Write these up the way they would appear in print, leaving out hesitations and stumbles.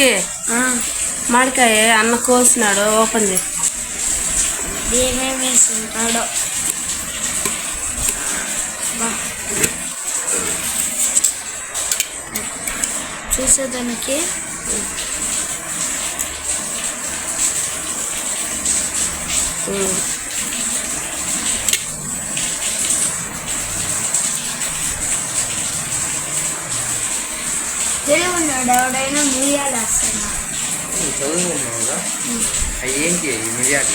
Lucky మామిడికాయ అన్న కోసినాడు, open చేయి. ఏమేమి వేస్తుంటాడో చూసేదానికి. ఉన్నాడు ఎవడైనా మిరియాలు వేస్తాను. చదువుకున్నావుగా అవి ఏంటి మిరియాలు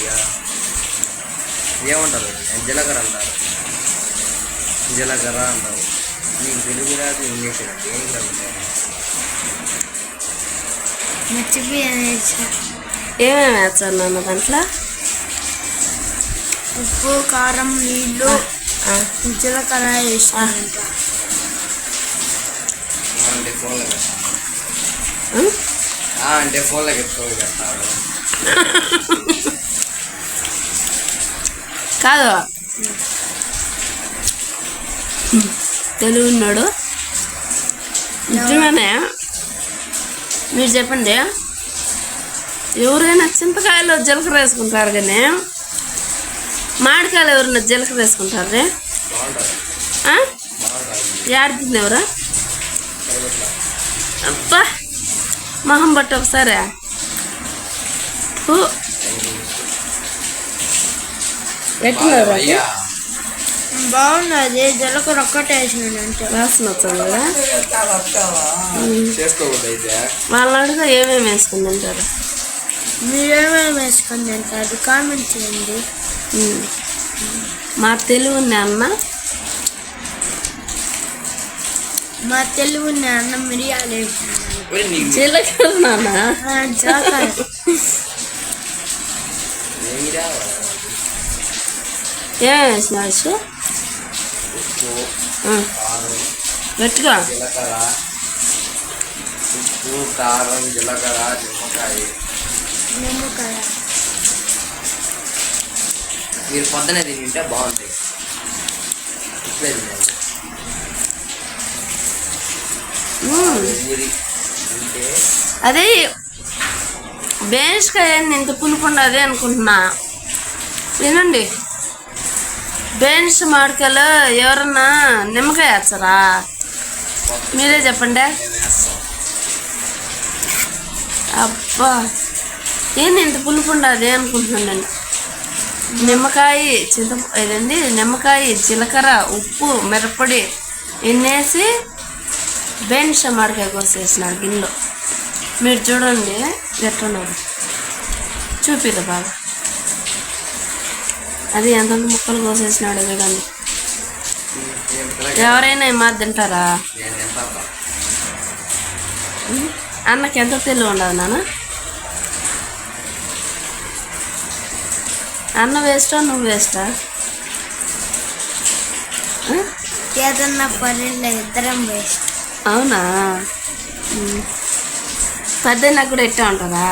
ఏమంటారు? జీలకర్ర అంటారు, జీలకర్ర అంటారు. నీకు తెలుగు రాదు, ఇంగ్లీష్ రాదు, ఏం కాదు. మర్చిపోయాను. ఏమేమి వేస్తాను నాన్న దాంట్లో? ఉప్పు, కారం, నీళ్ళు, జీలకర్ర వేసాను. అంటే ఫోన్లో అంటే ఫోన్లో చెప్తాడు చెప్తాడు కాదు, తెలుగు ఉన్నాడు నిజమేనే. మీరు చెప్పండి, ఎవరైనా చింతకాయలో జీలకర్ర వేసుకుంటారు కానీ మామిడికాయలు ఎవరైనా జీలకర్ర వేసుకుంటారు? ఏడుతుంది ఎవరు? అబ్బా మొహం బట్టి ఒకసారి ఎట్టున్నారు? బాగున్నది. జీలకర్ర ఒక్కటే వేసినాడు అంటే వాసన వస్తుంది కదా. చేసుకోకూడదు. వాళ్ళని అడిగితే ఏమేమి వేసుకుని తింటారు? మీరేమేమి వేసుకొని తింటారు కామెంట్ చేయండి. మా తెలుగు అన్న, మా తెలుగు అన్నం మిరియాలు వేసినాడు. జీలకర్ర నాన్న, జీలకర్ర ఏమేమి వేసినావు? గట్టిగా జీలకర్ర, ఉప్పు, కారం, జీలకర్ర, నిమ్మకాయ. మీరు పొద్దునే తింటే బాగుంటాయి. ఇప్పుడే తినండి. అదే బేనిష్కాయ ఇంత పులుపు ఉండదు అనుకుంటున్నా. వినండి, బేనిష్ మామిడికాయలో ఎవరన్నా నిమ్మకాయ వేస్తారా? మీరే చెప్పండి. అబ్బా ఏంది ఇంత పులుపు ఉండదు అనుకుంటున్నాను నేను. నిమ్మకాయ ఇదండి, నిమ్మకాయ, జీలకర్ర, ఉప్పు, మిరప్పొడి ఎన్నేసి బేనిష్ మామిడికాయ కోసేసినాడు గిన్నెలో. మీరు చూడండి ఎట్టున్నాడు, చూపిదా బాగా. అది ఎంత ముక్కలు కోసేసినాడు చూడండి. ఎవరైనా ఈ మాది తింటారా? అన్నకి ఎంత తెలివి ఉండదు నాన్న. అన్న వేస్టా నువ్వు వేస్టా? ఏదన్నా పనిలో ఇద్దరం వేస్ట్. అవునా? నాకు కూడా ఎట్టా ఉంటుందా?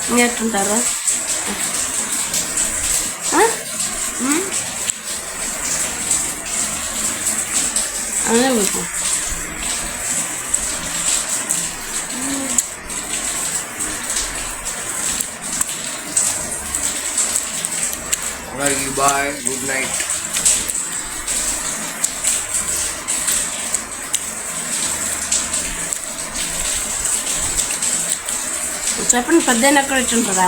ఇంకెట్టుంటారు? అదే మీకు బాయ్, గుడ్ నైట్. చెప్పండి, పెద్ద ఎక్కడ ఇచ్చుంటుందా?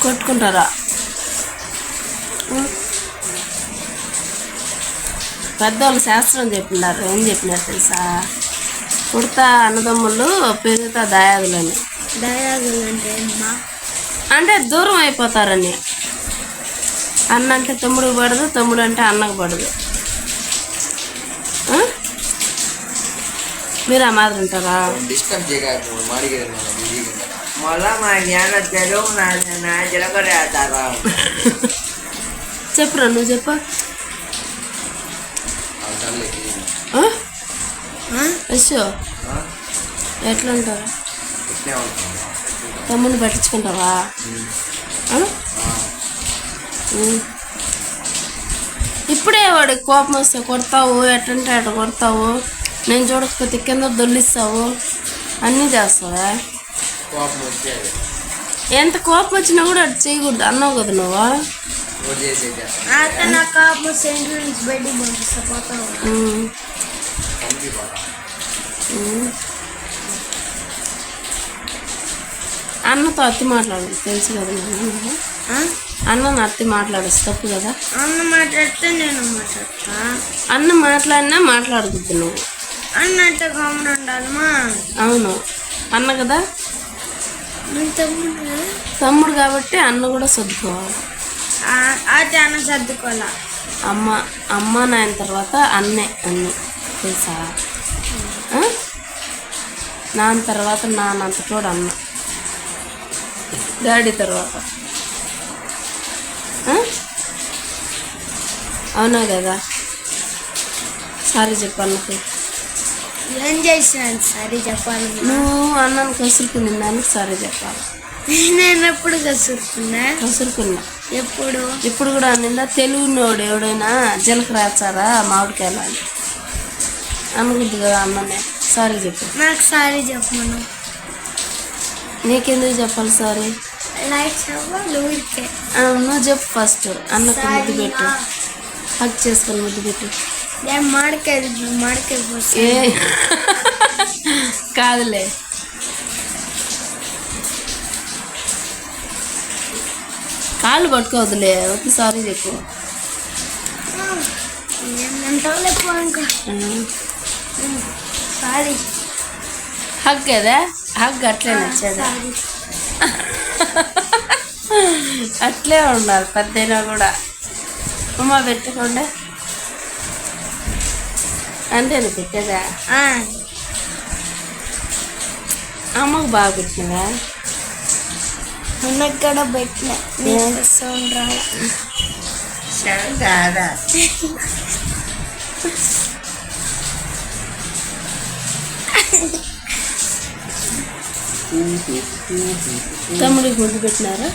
కొట్టుకుంటారా? పెద్దవాళ్ళు శాస్త్రం చెప్పినారు. ఏం చెప్పినారు తెలుసా? పుడతా అన్నదమ్ముళ్ళు, పెరుగుతా దయాదులని. దయాదులు అంటే దూరం అయిపోతారని. అన్న అంటే తమ్ముడికి పడదు, తమ్ముడు అంటే అన్నకు పడదు. మీరు ఆ మాదిరి ఉంటారా? డిస్టర్బ్ మళ్ళా మా జ్ఞాన తెలుగు జీలకర్ర వేస్తారా? చెప్పురా, నువ్వు చెప్పు. అయ్యో ఎట్లా ఉంటారు? తమ్ముడిని పట్టించుకుంటావా? ఇప్పుడే వాడికి కోపం వస్తే కొడతావు, ఎట్టంటే అట్ట కొడతావు, నేను చూడకపోతే కింద దొల్లిస్తావు, అన్నీ చేస్తావా? కోపం వచ్చేది ఎంత కోపం వచ్చినా కూడా అటు చేయకూడదు అన్నావు కదా నువ్వు. అతను నా కాపు సెంటర్ నుంచి బయటికి పంపిస్తా పోతావు. అన్నతో అత్తి మాట్లాడదు తెలుసు కదా నేను. అన్న అత్తి మాట్లాడచ్చు తప్పు కదా. అన్న మాట్లాడితే నేను మాట్లాడతా. అన్న మాట్లాడినా మాట్లాడకూడదు నువ్వు. అన్న అంటే కామన్ ఉండాలమ్మా. అవును అన్న కదా, నేను తమ్ముడు కదా. తమ్ముడు కాబట్టి అన్న కూడా సర్దుకోవాలి. అయితే అన్న సర్దుకోవాలా. అమ్మ నాయన తర్వాత అన్నే అన్నీ తెలుసా. నాన్న తర్వాత నాన్నంత కూడా అన్న, డాడీ తర్వాత. అవునా కదా. సారీ చెప్పు అన్నకి. ఏం చేసినాను సరే చెప్పాలి. నువ్వు అన్నాను కసురుకుని దానికి సారీ చెప్పాలి. నేను ఎప్పుడు కసురుకున్నా? కసురుకున్నా ఎప్పుడు? ఇప్పుడు కూడా నిందా తెలుగునోడు ఎవడైనా జీలకర్ర వేస్తారా మామిడికాయలు అని అనుకుంది కదా అన్ననే. సారీ చెప్పు. నాకు సారీ చెప్పమను. నీకెందుకు చెప్పాలి సారీ? లైక్ చెప్పాలి ఊరికే. నువ్వు చెప్పు ఫస్ట్. అన్నకు ముద్దు పెట్టు, హక్ చేసుకొని ముద్దు పెట్టు. నేను మామిడికాయ ఏ కాదులే. కాళ్ళు పట్టుకోవద్దులే, ఒకసారి చెప్పు. ఏమంటావులే పో ఇంకా. సారీ. హగ్ కదా, హగ్ అట్లే నచ్చేదా? అట్లే ఉండాలి పెద్దయినా కూడా. ఉమా పెట్టుకోండి అంతేనా పెట్టేదా? అమ్మకు బాగా పెట్టినవా? అన్నకు కూడా పెట్టిన. సౌండ్ రాదా? తమ్ముడికి ముద్దు పెట్టినారా?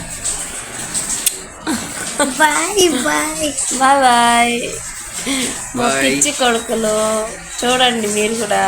Bye bye bye bye. మా పిచ్చి కొడుకులు చూడండి మీరు కూడా.